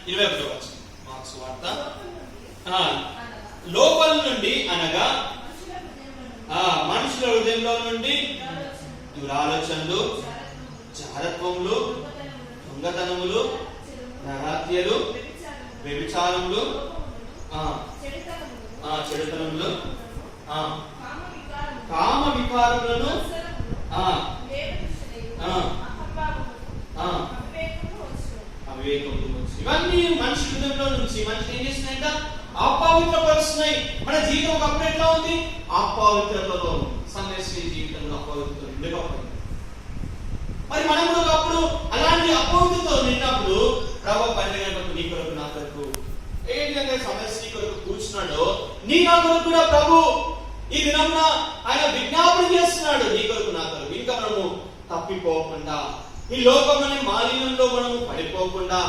21వ వచనం మార్కు సువార్త. లోపల నుండి అనగా మనుషుల హృదయంలో నుండి దురాలోచనలు, జారత్వములు, దొంగతనములు, నరహత్యలు, వ్యభిచారములు, చెడుతనములు, కామ వికారములను, అవివేకములు, ఇవన్నీ మనిషి హృదయంలో నుంచి మనిషి ఏం చేస్తున్నాయంట? అపవిత్రపరుస్తున్నాయి. మన జీవితం ఒకప్పుడు ఎట్లా ఉంది? అపవిత్రతలో, సన్యాసి జీవితంలో అపవిత్రత ఉండకపోయింది. మరి మనం కూడా ఒకప్పుడు అలాంటి అపవిత్రతలో నిన్నప్పుడు ప్రభు 12 గంటలకు నీ కొరకు నా కొరకు ఏ విధంగా సమస్య కొరకు కూర్చున్నాడో నీ నా కొరకు కూడా ప్రభు ఈ దినమున ఆయన విజ్ఞాపన చేస్తున్నాడు. నీ కొరకు నా కొరకు ఇంకా మనము తప్పిపోకుండా, ఈ లోకమనే మాలిన్యంలో మనము పడిపోకుండా,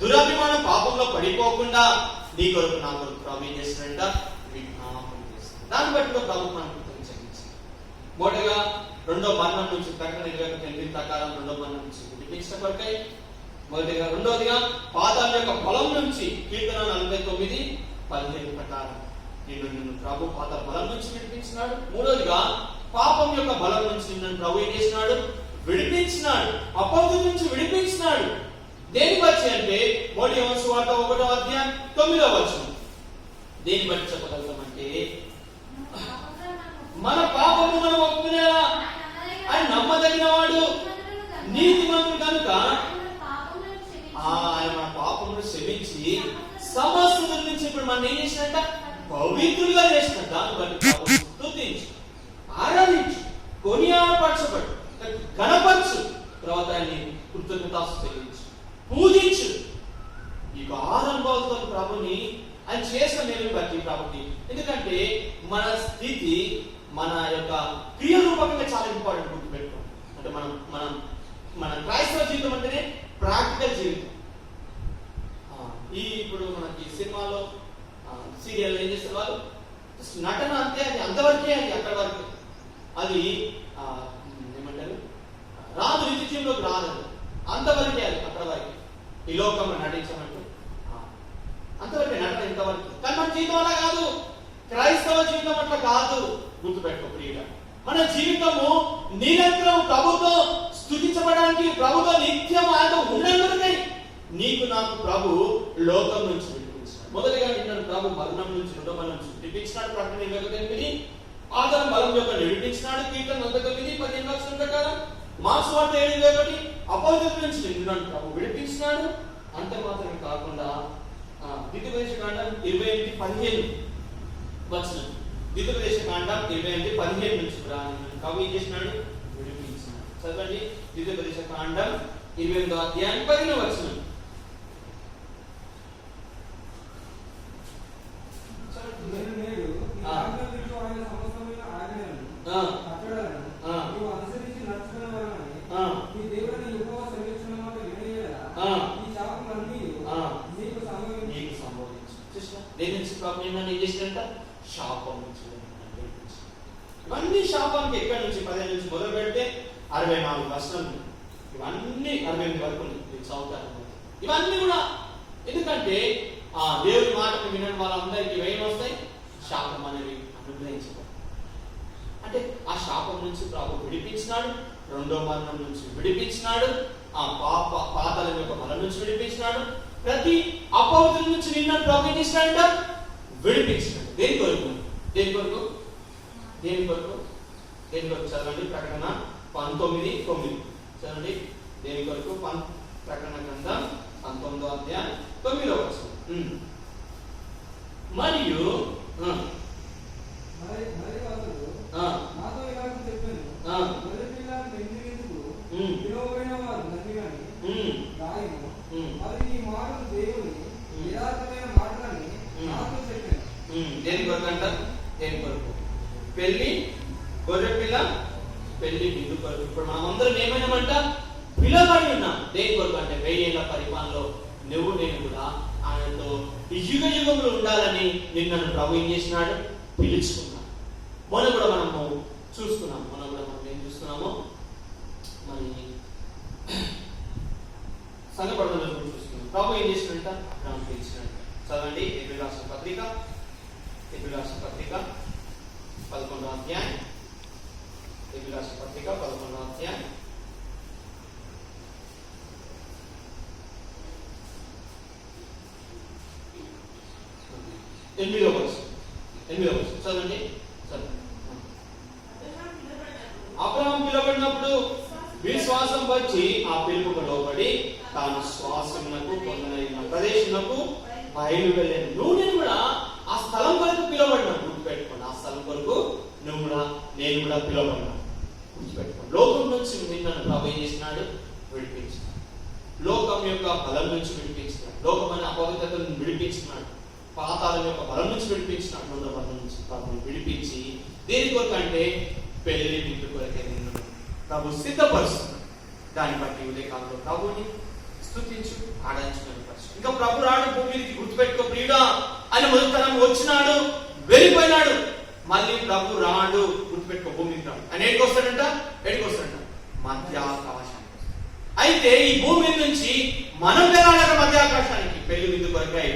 దురభిమాన పాపంలో పడిపోకుండా నీ కొరకు నా కొరకు ప్రభు ఏం చేస్తున్నాడంట? విజ్ఞాపన చేస్తున్నాడు. దాన్ని బట్టి ప్రభు మనకు చెల్లించాడు. మొదటగా రెండో మరణం నుంచి ప్రకటన 21 ప్రకారం రెండో మరణం నుంచి విడిపించిన కొరకై, రెండోదిగా పాతాళం యొక్క బలం నుంచి కీర్తన 49:15 ప్రకారం నిన్ను ప్రభు పాతాళ బలం నుంచి విడిపించినాడు. మూడోదిగా పాపం యొక్క బలం నుంచి నిన్ను ప్రభు ఏం చేసినాడు? విడిపించినాడు. అపవిత్రత నుంచి విడిపించినాడు. దేని బట్టి అంటే మొదటి యోహాను సువార్త 1వ అధ్యాయం 9వ వచనం. దేని బట్టి చెప్పగలుగుతామంటే మన పాపము మనం ఒప్పుకునేలా ఆయన నమ్మదగిన వాడు, నీతిమంతుడు కనుక ఆయన మన పాపమును క్షమించి సమస్త నుంచి ఇప్పుడు మనం ఏం చేసినట్ట? పవిత్రులుగా చేసిన. దాన్ని బట్టి స్తుతించు, ఆరాధించు, కొనియాడపరచబడు, గణపరచు, తర్వాత ఆయన్ని కృతజ్ఞతాస్తుతులు చెల్లించు, పూజించు. ఈ ఆరంభాలతో ప్రభుని ఆయన చేసిన మేలు బట్టి కాబట్టి. ఎందుకంటే మన స్థితి మన యొక్క క్రియ రూపకంగా చాలా ఇంపార్టెంట్ గుర్తుపెట్టుకోండి. అంటే మన క్రైస్తవ జీవితం అంటేనే ప్రాక్టికల్ జీవితం. ఇప్పుడు మనకి సినిమాలో సీరియల్ ఏం చేస్తారు వాళ్ళు? నటన అంతే, అది అంతవరకే, అది అక్కడ వరకే. అది ఏమంటారు, రాదు, నిత్యంలోకి రాదు, అంతవరకే, అది అక్కడ వరకే. ఈ లోకంలో నటించమంటూ అంతవరకే నటన, ఇంతవరకు. కానీ మన జీవితం అలా కాదు, క్రైస్తవ జీవితం అట్లా కాదు. గుర్తుపెట్టుకో ప్రియుగా, మన జీవితము నిరంతరం ప్రభుతో స్తుతించబడడానికి, ప్రభుతో నిత్యం ఆయనతో ఉన్నందుకే నీకు నాకు ప్రభు లోకం నుంచి విడిపించాడు. మొదటిగా నిన్ను ప్రభు మరణం నుంచి, రెండో మరణం నుంచి విడిపించినాడు. ప్రకటన 21:8. ఆదరణ బలం యొక్క విడిపించినాడు. కీర్తన 109:15 వచనం ప్రకారం. మార్కు సువార్త 7:21 అపవిత్రత నుంచి నిన్ను ప్రభు విడిపించినాడు. అంతే మాత్రమే కాకుండా ద్వితీయోపదేశకాండం 28:15 వచనం. ద్వితీయోపదేశకాండం 28:15 నుంచి ప్రభు ఏం చేసినాడు? విడిపించినాడు. చదవండి. ద్వితీయోపదేశకాండం 28వ అధ్యాయం 10వ వచనం. శాపం నుంచి. ఇవన్నీ శాపానికి ఎక్కడి నుంచి 15 నుంచి మొదలు పెడితే 64 వచనం, ఇవన్నీ 68 వరకు చదువుతారు. ఇవన్నీ కూడా ఎందుకంటే దేవుడి మాటను వినని వాళ్ళందరికీ ఏం వస్తాయి? శాపం అనేవి అనుగ్రహించబడి. అంటే ఆ శాపం నుంచి ప్రభు విడిపించినాడు. రెండో మరణం నుంచి విడిపించినాడు. ఆ పాతాళం యొక్క మరణం నుంచి విడిపించినాడు. ప్రతి అపవిత్రం నుంచి నిన్ను ప్రభు ఏం చేసినాడంట? విడిపించినాడు. దేని కొరకు? దేని కొరకు? దేని కొరకు? దేని కొరకు? చదవండి. ప్రకటన 19:9 చదవండి. దేని కొరకు? ప్రకటన గ్రంథం 19వ అధ్యాయం 9వ వచనం. మరియు దేని కొరకు అంట? దేని కొరకు? పెళ్లి గొర్రె పిల్ల, పెళ్లి బిందు కొరకు. ఇప్పుడు మనం అందరం ఏమైనామంట? పిలవబడి ఉన్నాం. దేని కొరకు అంటే 1000 ఏళ్ల పరిపాలనలో నువ్వు నేను కూడా ఆయనతో యుగ యుగంలో ఉండాలని నిన్ను ప్రభు ఏం చేసినాడు? పిలుచుకున్నాడు. మొన్న కూడా మనము చూసుకున్నాం. మనం ఏం చూస్తున్నామో మరి సంఘపడలో చూస్తున్నాం. ప్రభు ఏం చేసినట్ట? అబ్రహాం పిలిచినట్ట. చదవండి హెబ్రీ రాసిన పత్రిక 11వ అధ్యాయం. హెబ్రీ రాసిన పత్రిక 11వ అధ్యాయం 8వ వచనం చదవండి. అబ్రహాం పిలువబడినప్పుడు విశ్వాసం వచ్చి ఆ పిలుపుకు లోబడి తాను శ్వాసమునకు పొందిన ప్రదేశమునకు బయలు వెళ్ళాను. నేను కూడా ఆ స్థలం కొరకు పిలువబడినాను. గుర్తుపెట్టుకోండి, ఆ స్థలం కొరకు నేను కూడా పిలువబడినాను. గుర్తుపెట్టుకోండి. లోకం నుంచి నిన్ను ప్రభు ఏం చేసినాడు? విడిపించినాడు. లోకం యొక్క బలం నుంచి విడిపించినాడు. లోకం అనే అపవిత్రతను విడిపించినాడు. పాతాళం యొక్క బలం నుంచి విడిపించినాడు. రెండో బలం నుంచి ప్రభుని విడిపించి దేని కొరకు అంటే పెళ్లి విందు కొరకే నిన్ను ప్రభు సిద్ధపరుస్తున్నాడు. దాన్ని బట్టి ఉదయకాలంలో ప్రభుని స్తుతించు, ఆడించుకుని పరుచు. ఇంకా ప్రభు రాడు భూమి మీదకి, గుర్తుపెట్టుకో ప్రియుడా, అని మొదటితనం వచ్చినాడు, వెళ్ళిపోయినాడు. మళ్ళీ ప్రభు రాడు, గుర్తుపెట్టుకో, భూమి మీదకి రాడు. ఆయన ఎడికి వస్తాడంట? మధ్యాకాశానికి. అయితే ఈ భూమి నుంచి మనం వెళ్ళాలంటే మధ్యాకాశానికి పెళ్లి విందు కొరకై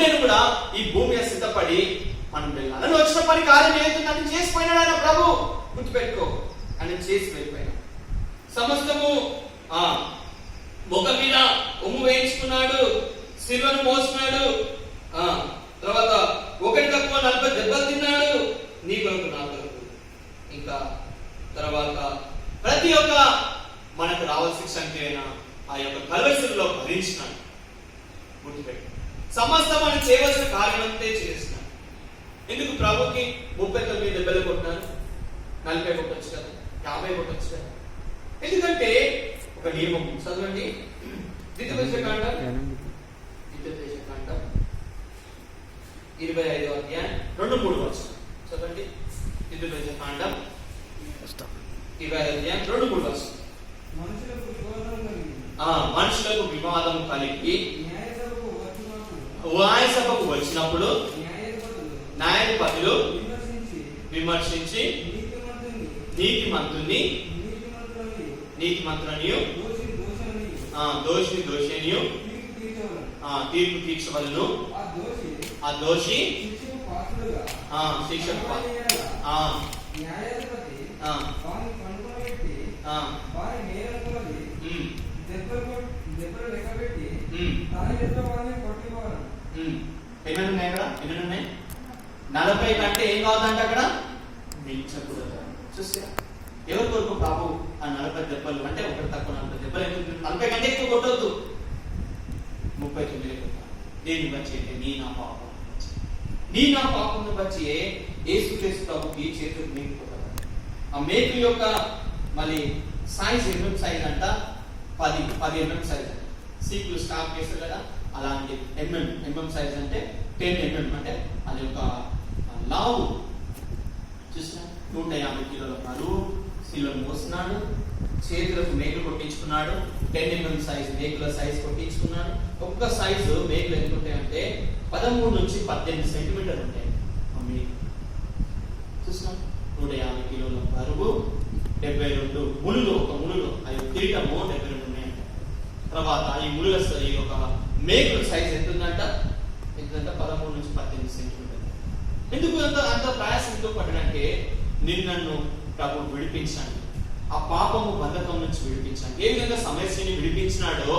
నేను కూడా ఈ భూమి సిద్ధపడి మనం వెళ్ళాలని వచ్చిన పని కార్యం ఏదైతే అది చేసిపోయినాడు ఆయన ప్రభు. గుర్తుపెట్టుకో, ఆయన చేసి వెళ్ళిపోయినా. సమస్తము ముఖం మీద ఉమ్ము వేయించుకున్నాడు, సిల్వను మోసినాడు, తర్వాత 1 తక్కువ 40 దెబ్బలు తిన్నాడు నీ కొరకు నా కొరకు. ఇంకా తర్వాత ప్రతి ఒక్క మనకు రావాల్సిన సంఖ్య ఆ యొక్క కలవసులో భరించినాడు. గుర్తుపెట్టు, సమస్తం మనం చేయవలసిన కార్యం అంతే చేసినాడు. ఎందుకు ప్రభుకి 39 దెబ్బలు కొట్టినారు? 40 కొట్టచ్చు కదా, 50 కొట్టచ్చు కదా. ఎందుకంటే ఒక నియమం. చదవండి ద్వితీయోపదేశకాండం 25వ అధ్యాయం 2-3 వచనం. చదవండి ద్వితీయోపదేశకాండం 25వ అధ్యాయం 2-3 వచనం. మనుషులకు వివాదం కలిగి న్యాయసభకు వచ్చినప్పుడు న్యాయాధిపతులు విమర్శించి నీతిమంతులనియు దోషిని దోషినియు తీర్పు తీర్చవలను. ఆ దోషి శిక్షకు ఎన్నున్నాయి అక్కడ? ఎన్నున్నాయి? 40 కంటే ఏం కావద్దంటే అక్కడ మించకూడదు. చూస్తే ఎవరి కొరకు ప్రభు ఆ 40 దెబ్బలు అంటే 1 తక్కువ 40 దెబ్బలు ఎందుకు? 40 కంటే ఎక్కువ కొట్టవద్దు. 39 దేని బట్టి అంటే నీ నా పాపం బట్టి యేసుక్రీస్తు ప్రభుకి చేతులు మేకుపోతారు. ఆ మేకు యొక్క మళ్ళీ సైజ్ MM సైజ్ అంట 10 MM సైజ్. సీకులు స్టాప్ చేస్తారు కదా, అలాంటి MM సైజ్ అంటే 10 MM అంటే అది ఒక లావు. చూసిన 150 కిలోల బరువు శిలను మోస్తున్నాడు. చేతులకు మేకులు కొట్టించుకున్నాడు. 10 mm సైజ్ మేకుల సైజ్ కొట్టించుకున్నాడు. ఒక్క సైజు మేకులు ఎంత ఉంటాయంటే 13 నుంచి 18 సెంటీమీటర్లు ఉంటాయి. ఆ మేకు చూసిన 150 కిలోల బరువు, 72 ములులు. ఒక ములులు అది కిరీటము 72 ఉన్నాయంట. తర్వాత ఈ ములుగ ఈ ఒక మేకుల సైజ్ ఎంత ఉందంట? 13 నుంచి 18 సెంటీమీటర్లు. ఎందుకు అంత ప్రయాసం ఎందుకు పడ్డాడంటే నిన్ను ప్రభు విడిపించాడు. ఆ పాపము బంధకం నుంచి విడిపించాడు. ఏ విధంగా సమస్యని విడిపించినాడో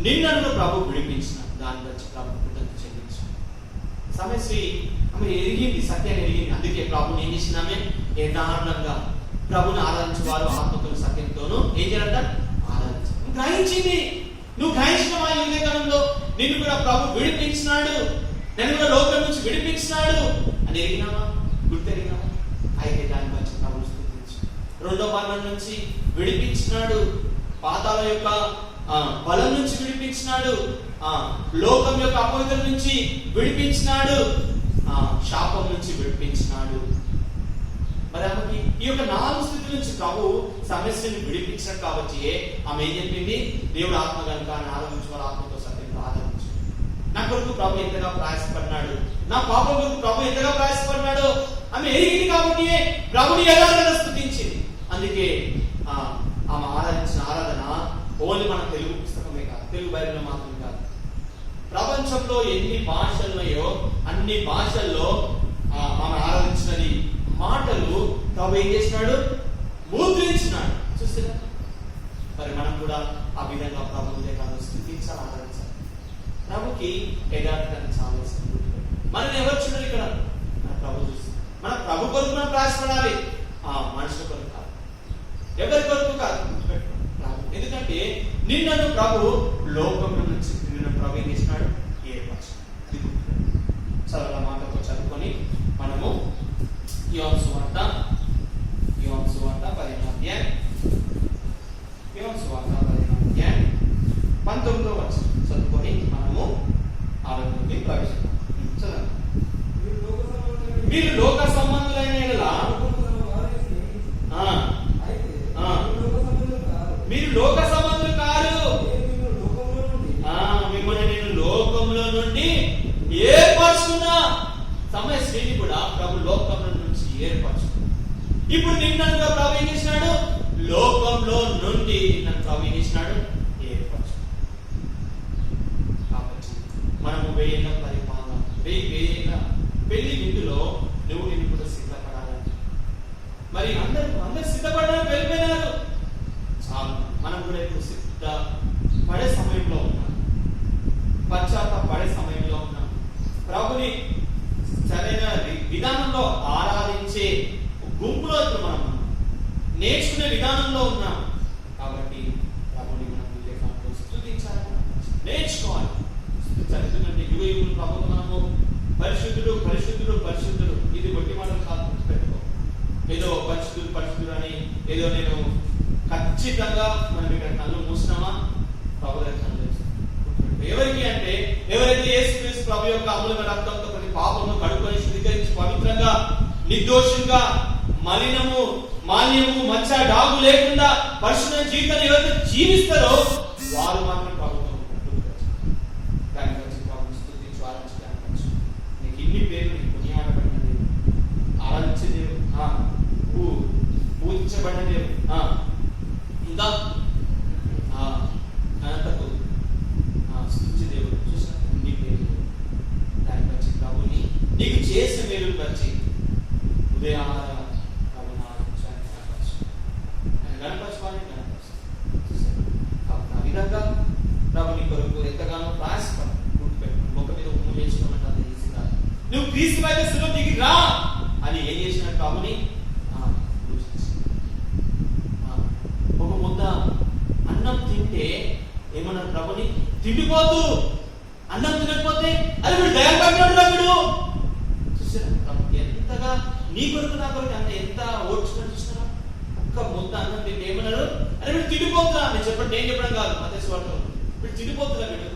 నిన్ను ప్రభు విడిపించినాడు. దాని గురించి ప్రభు కృతజ్ఞత చెల్లించాడు. సమస్య ఆమె ఎరిగింది, సత్యాన్ని ఎరిగింది. అందుకే ప్రభుని ఏం చేసినామే యథార్థంగా ప్రభుని ఆరాధించేవారు ఆత్మతో సత్యంతోనూ ఏం చేయాలంట? ఆరాధించాలి. గ్రహించింది. నువ్వు గ్రహించిన మా యుగకాలంలో నిన్ను కూడా ప్రభు విడిపించినాడు, నన్ను కూడా లోకం నుంచి విడిపించినాడు అని ఎరిగినావా? గుర్తెరిగినావా? అయితే దాన్ని బట్టి ప్రభు స్తుతించు. రెండో మరణం నుంచి విడిపించినాడు, పాతాళం యొక్క బలం నుంచి విడిపించినాడు, లోకం యొక్క అపవిత్రం నుంచి విడిపించినాడు, శాపం నుంచి విడిపించినాడు. మరి ఆమెకి ఈ యొక్క 4 స్థితుల నుంచి ప్రభు సమస్యను విడిపించాడు. కాబట్టి ఆమె ఏం చెప్పింది? దేవుడు ఆత్మ కనుక ఆరాధించు, వాళ్ళ ఆత్మతో సత్యంతో ఆరాధించు. నా కొరకు ప్రభు ఎంతగా ప్రయాసపడినాడు, నా పాపం కొరకు ప్రభు ఎంతగా ప్రయాసపడినాడు ఆమె ఎరిగింది. కాబట్టి ప్రభుని యథార్థంగా స్తుతించింది. అందుకే ఆమె ఆరాధించిన ఆరాధన ఓన్లీ మన తెలుగు పుస్తకమే కాదు, తెలుగు బైబిల్లో మాత్రమే కాదు, ప్రపంచంలో ఎన్ని భాషలు ఉన్నాయో అన్ని భాషల్లో ఆమె ఆరాధించినది మాటలు ప్రభు ఏం చేసినాడు, ముద్రించినాడు. చూస్తారా? మరి మనం కూడా ఆ విధంగా ప్రభు ఉదయకాలం స్థుతించాలి, ఆరాధించాలి. ప్రభుకి యథార్థాన్ని చాలా ఇష్టం. మనం ఎవరు చూడాలి ఇక్కడ? మన ప్రభు చూస్తాం. మన ప్రభు కొరకు మనం ప్రయాసపడాలి, ఆ మనుషుల కొరకు కాదు, ఎవరి కొరకు కాదు. ప్రభు, ఎందుకంటే నిన్నను ప్రభు లోకం నుంచి నిన్ను ప్రభు ఏం చేసినాడు, ఏర్పరిచాడు. చదవ మాటతో చదువుకొని మనము యోహాను సువార్త 15వ అధ్యాయం 19వ వచనం చదువుకొని మనము ఆలోచనకి ప్రవేశిద్దాం. చదవండి. మీరు లోక సంబంధులైన యెడల మీరు లోక సంబంధులు కారు, మిమ్మల్ని నేను లోకంలో నుండి ఏర్పరచుకున్నా. సమయశ్రీని కూడా ప్రభు లోకంలో నుంచి ఏర్పరచుకున్నా. ఇప్పుడు నిన్నగా ప్రభు ఏం చేసినాడు, లోకంలో నుండి నన్ను ప్రభు ఏం చేసినాడు, ఏర్పరచు. కాబట్టి మనము వేయన పరిపాలన వేయన పెళ్లి విందులో నువ్వు నేను కూడా సిద్ధపడాలని. మరి అందరు సిద్ధపడడానికి వెళ్ళిపోయినారు. చాలు, మనం కూడా ఇప్పుడు సిద్ధపడే సమయంలో ఉన్నాం, పశ్చాత్తాపడే సమయంలో ఉన్నాం. ప్రభుని సరైన విధానంలో ఆరాధించే గుంపులో ఇప్పుడు మనం నేర్చుకునే విధానంలో ఉన్నాం. కాబట్టి ప్రభుని మనం స్తుతించాలి, నేర్చుకోవాలి. స్తుతించాలి. యుగ యుగులు ప్రభుత్వం మనము పరిశుద్ధుడు పరిశుద్ధుడు పరిశుద్ధుడు, ఇది బట్టి మనం కాదు పెట్టుకో. ఏదో పరిశుద్ధుడు అని ఏదో నేను ఖచ్చితంగా మనం ఇక్కడ కళ్ళు మూసినామా, ప్రభు దగ్గర కళ్ళు ఎవరికి అంటే ఎవరైతే యేసుక్రీస్తు ప్రభు యొక్క అమూల్యమైన రక్తంతో ప్రతి పాపమును కడుక్కొని శుద్ధీకరించి పవిత్రంగా నిర్దోషంగా మాల్యము మచ్చ డాగు లేకుండా పరిశుద్ధ జీవితాన్ని ఎవరైతే జీవిస్తారో వారు మాత్రం ప్రభుత్వం దానికి వచ్చి ప్రభుత్వం స్తుతించు, ఆరాధించడానికి నీకు ఇన్ని పేర్లు నీకు కొనియాడబడిన దేవుడు, ఆరాధించే దేవుడు, పూజించబడిన దేవుడు, ఇంకా అనంతకు స్తుతి దేవుడు. చూసా ఇన్ని పేర్లు. దానికి వచ్చి ప్రభుని నీకు చేసే మేలు వచ్చి ఉదయాన విధంగా ప్రభుని కొరకు ఎంతగానో ప్రయాసపడు. ఒక మీద ఉప్పు చేసినామంటే అంత ఈజీగా నువ్వు క్రీస్తు అయితే సులువు దిగి రా అని ఏం చేసిన ప్రభుని ఒక ముద్ద అన్నం తింటే ఏమన్నారు ప్రభుని, తిండిపోతూ అన్నం తినకపోతే అది వీడు దయపడినాడు వీడు. చూసారా ప్రభు ఎంతగా నీ కొరకు నా కొరకు అంత ఎంత ఓడ్చుకొని చూసినా. ఒక్క ముద్ద అన్నం తింటే ఏమన్నారు, అరే వీడు తిండిపోతున్నా. నేను చెప్పండి, నేను చెప్పడం కాదు, మధ్య స్వార్థం. వీడు తిండిపోతున్నా వీడు.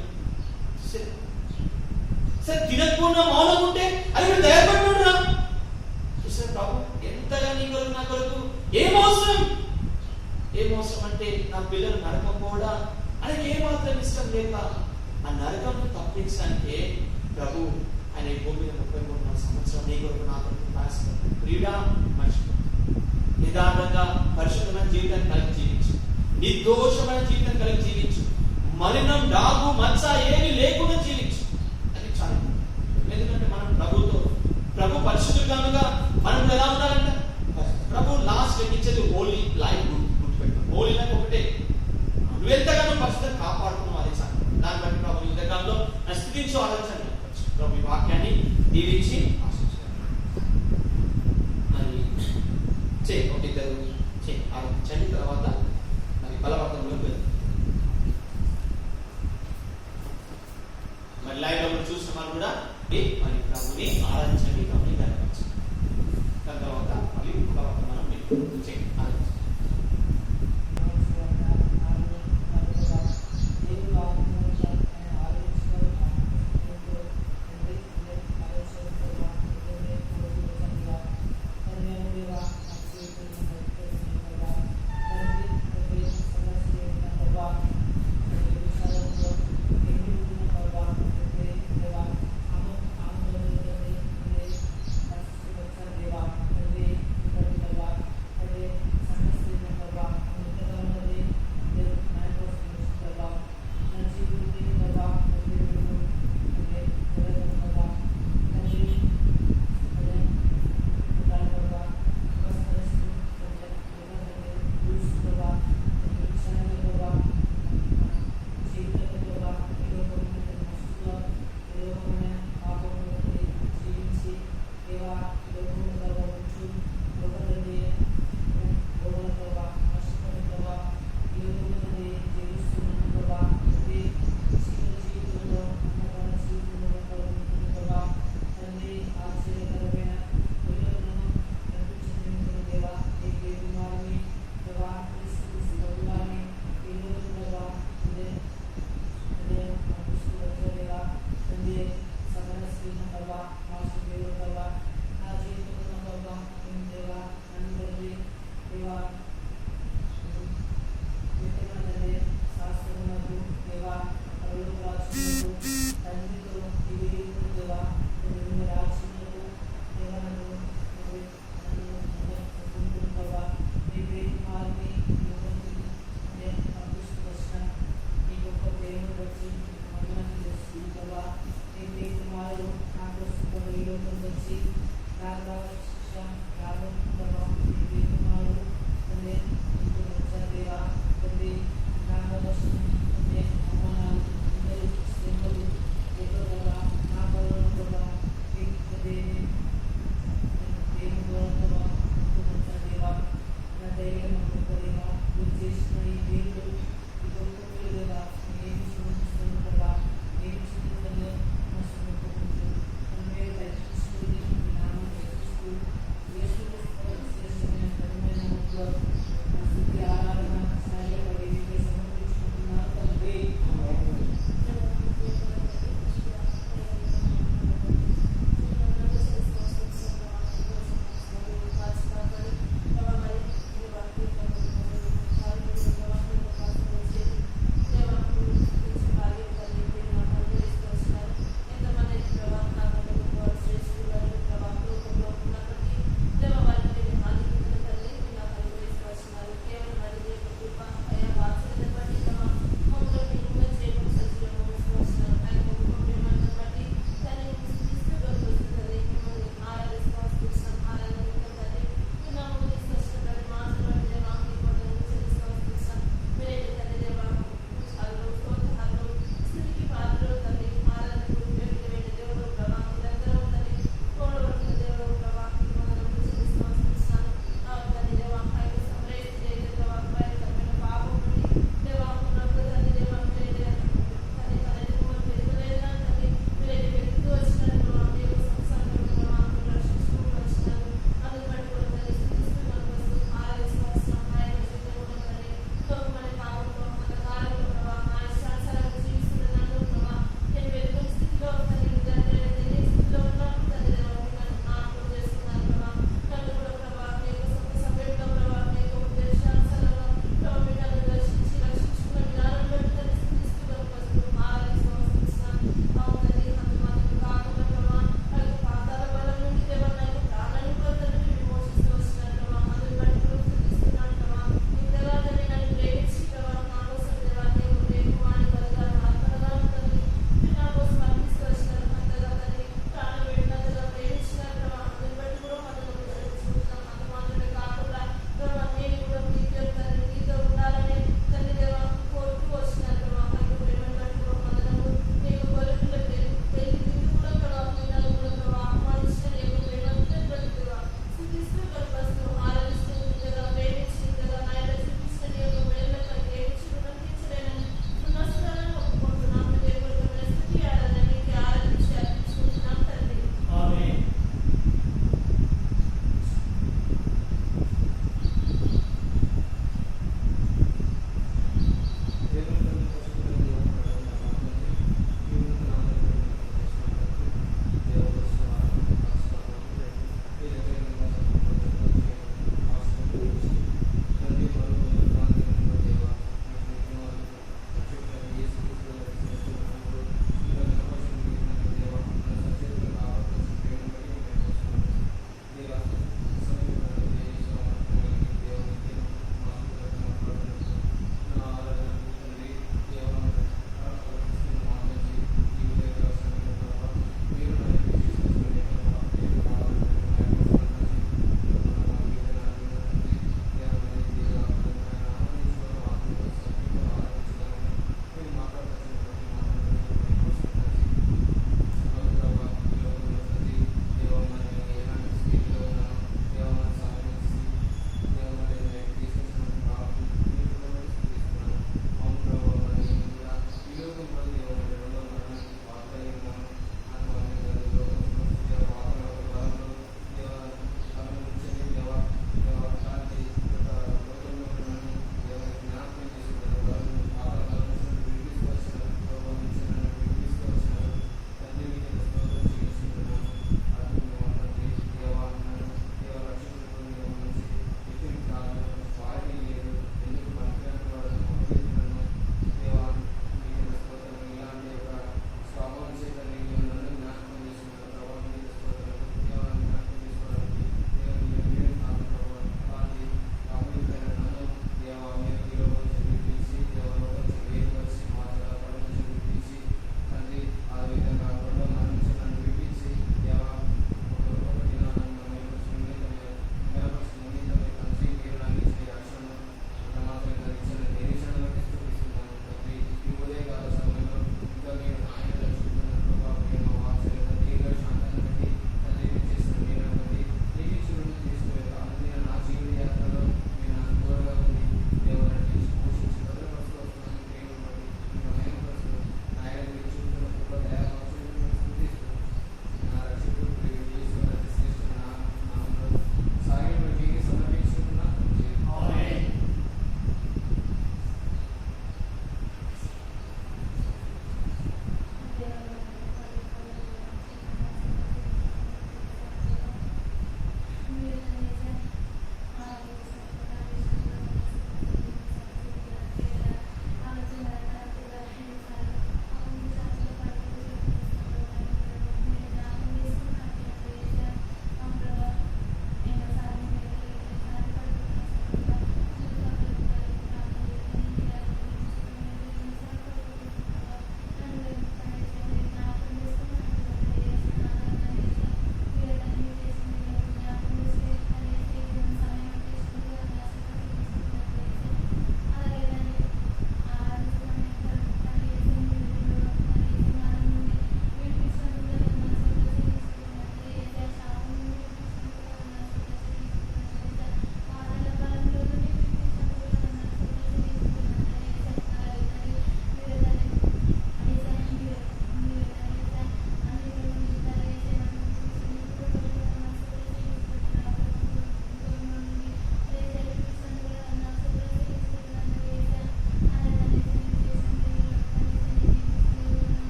సరే తినకుండా మౌనం ఉంటే అది వీడు దయపడినాడు రా. చూసారు ప్రభు ఎంతగా నీ కొరకు నా కొరకు ఏం అవసరం అంటే నా పిల్లలు నరకం పోవడా ఆయనకి ఏమాత్రం ఇష్టం లేక ఆ నరకం తప్పించడానికే ప్రభు ఆయన భూమి మీద 33 సంవత్సరం నీ కొరకు నా కొరకు రాసిపడ్డాడు. ప్రియుడా, మర్చిపో. యథార్థంగా పరిశుద్ధమైన జీవితాన్ని కలిగి జీవించు, నిర్దోషమైన జీవితం కలిగి జీవించు, మలినం డాగు మచ్చ ఏమి లేకుండా జీవించు. అది చాలా. ఎందుకంటే మనం ప్రభు పరిశుద్ధుడు కనుక మనం ఎలా ఉండాలంటే ప్రభు లాస్ట్ ఇచ్చేది హోలీ లైఫ్. గుర్తుపెట్టు, హోలీ లైఫ్ ఒకటే. నువ్వు ఎంతగానో పరిశుద్ధం కాపాడుతున్నావు, అది చాలు. దాన్ని బట్టి ప్రభు యుద్ధకాలంలో స్థితించు, ఆలోచన ప్రభు ఈ వాక్యాన్ని దీవించి మరి ఒకటిద్దరు ఆలోచించండి. తర్వాత మరి బలపత్రంలోకి వెళ్తాం. మరి లైవ్ లో చూసిన వాళ్ళు కూడా మరి ప్రభుని ఆరాధించండి, ప్రభుని కనపరచండి. దాని తర్వాత మళ్ళీ బలపత్రం మనం ఆలోచించండి. కూడా ఈ లోకం వచ్చి రాగా శిక్ష రాగం ప్రభావం కుమారుడు తండ్రి ఇంటికి వచ్చారు దేవా తండ్రి రాగవశం తండ్రి అవమానాలు అందరూ శ్రమలు ఎక్కువగా నా పనులను కూడా దేవుని ద్వారా కూడా వచ్చారు దేవా నా ధైర్యం అనుకో దేవా మీరు చేసిన ఈ దేవుడు ఈ గొప్పలు దేవా ఏమి చూపిస్తుంది కదా ఏమి చూపుతుందో నష్టపోతుంది మీరు దయచేసుకుని మీ నామం దయచేస్తూ యేసు శ్రేష్టమైన ఘనమైన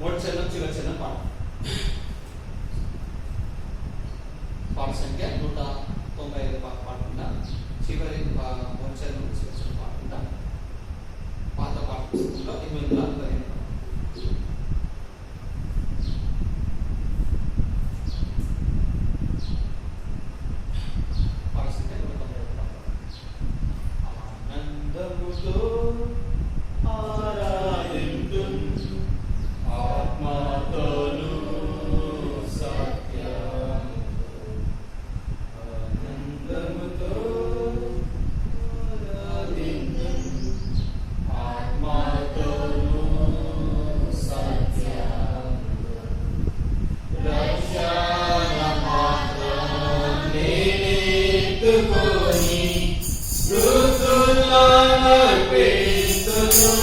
మొదటి చరణం చివరి చరణం పాట సంఖ్య 195 పాడకుండా చివరి మొదటి చరణం చివరి చరణం పాడకుండా పాత పాట పుస్తకంలో 845 పాట సంఖ్య 195 ఆనందముతో ఆరాధింతుం ఆత్మతోను ఆనందముతో ఆరాధింతుం ఆత్మతోను రక్షణ మాత్రం నేనెత్తుకొని స్తుతులనర్పిస్తును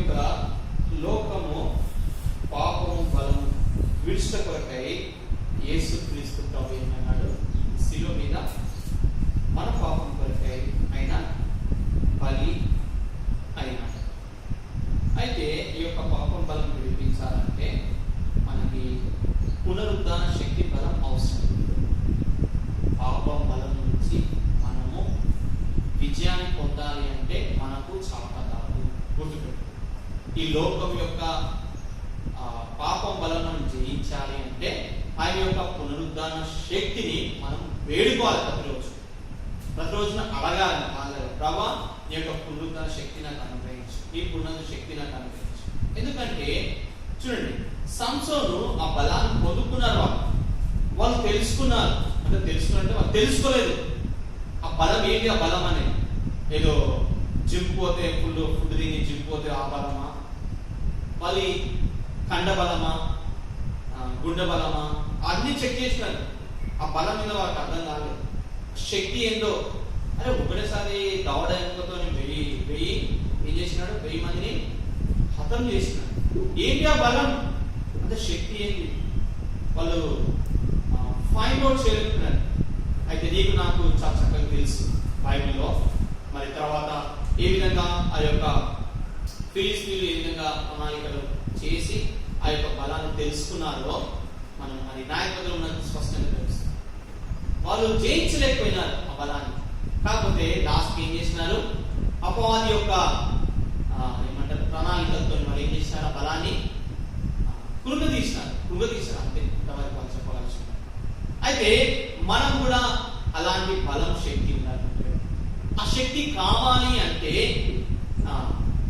యొక్క లోకము పాపము బలము విడిచిన కొరకై యేసుక్రీస్తు ప్రభు ఏమన్నాడు? శిలువ మీద మన పాపం కొరకై ఆయన బలి అయినాడు. అయితే ఈ యొక్క పాపం బలం విడిపించాలంటే మనకి పునరుద్ధాన శక్తి బలం అవసరం. పాపం బలం నుంచి మనము విజయాన్ని పొందాలి అంటే మనకు చాప కాదు. గుర్తుపెట్టు, ఈ లోకం యొక్క పాపం బలం జయించాలి అంటే ఆయన యొక్క పునరుద్ధాన శక్తిని మనం వేడుకోవాలి. ప్రతిరోజున అడగాలి. ప్రభా, నీ యొక్క పునరుద్ధాన శక్తి నాకు అనుగ్రహించు, నీ పునరుద్ధ శక్తి నాకు అనుగ్రహించు. ఎందుకంటే చూడండి, సంసోను ఆ బలాన్ని పొందుకున్నారు. వాళ్ళు తెలుసుకున్నారు. అంటే తెలుసుకున్నట్టే వాళ్ళు తెలుసుకోలేదు ఆ బలం ఏంటి. ఆ బలం అనేది ఏదో జిమ్ పోతే ఫుడ్ తిని జిమ్ పోతే ఆ బలమా, మళ్ళీ కండ బలమా, గుండె బలమా, అన్ని చెక్ చేసినారు. ఆ బలం మీద వాళ్ళకి అర్థం కాలేదు. శక్తి ఏందో, అరే ఒకటేసారి దవడంతో వెయ్యి ఏం చేసినాడు? 1000 మందిని హతం చేసినాడు. ఏంటి ఆ బలం? అంటే శక్తి ఏంటి? వాళ్ళు ఫైండ్ అవుట్ చేయలేకున్నారు. అయితే నీకు నాకు చాలా చక్కగా తెలుసు బైబిల్లో. మరి తర్వాత ఏ విధంగా ఆ యొక్క ఫిలిస్తీయులు ఏ విధంగా ప్రణాళికలు చేసి ఆ యొక్క బలాన్ని తెలుసుకున్నారో మనం మరి నాయకులు ఉన్నది స్పష్టంగా తెలుస్తుంది. వాళ్ళు జయించలేకపోయినారు ఆ బలాన్ని. కాకపోతే లాస్ట్ ఏం చేసినారు? అపవాది యొక్క ఏమంటారు ప్రణాళికలతో మరి ఏం చేసినారు? ఆ బలాన్ని కృంగదీసినారు అంతే. ఇంతవరకు వాళ్ళు చెప్పగలుగుతున్నారు. అయితే మనం కూడా అలాంటి బలం శక్తి ఉండాలి. ఆ శక్తి కావాలి అంటే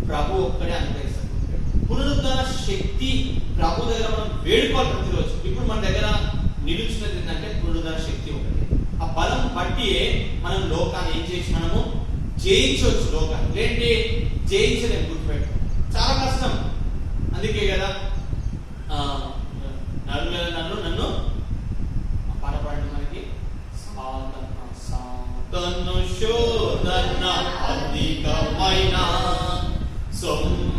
ప్రభు ఒక్కడే అనుగ్రహిస్తారు. పునరుద్ధరణ శక్తి ప్రభు దగ్గర మనం వేడుకోవాలి ప్రతిరోజు. ఇప్పుడు మన దగ్గర నిలుచున్నది ఏంటంటే పునరుద్ధరణ శక్తి ఒకటి. ఆ బలం బట్టి మనం లోకాన్ని ఏం చేసి మనము జయించవచ్చు. లోకాన్ని లేంటే జయించలేము. గుర్తుపెట్టు,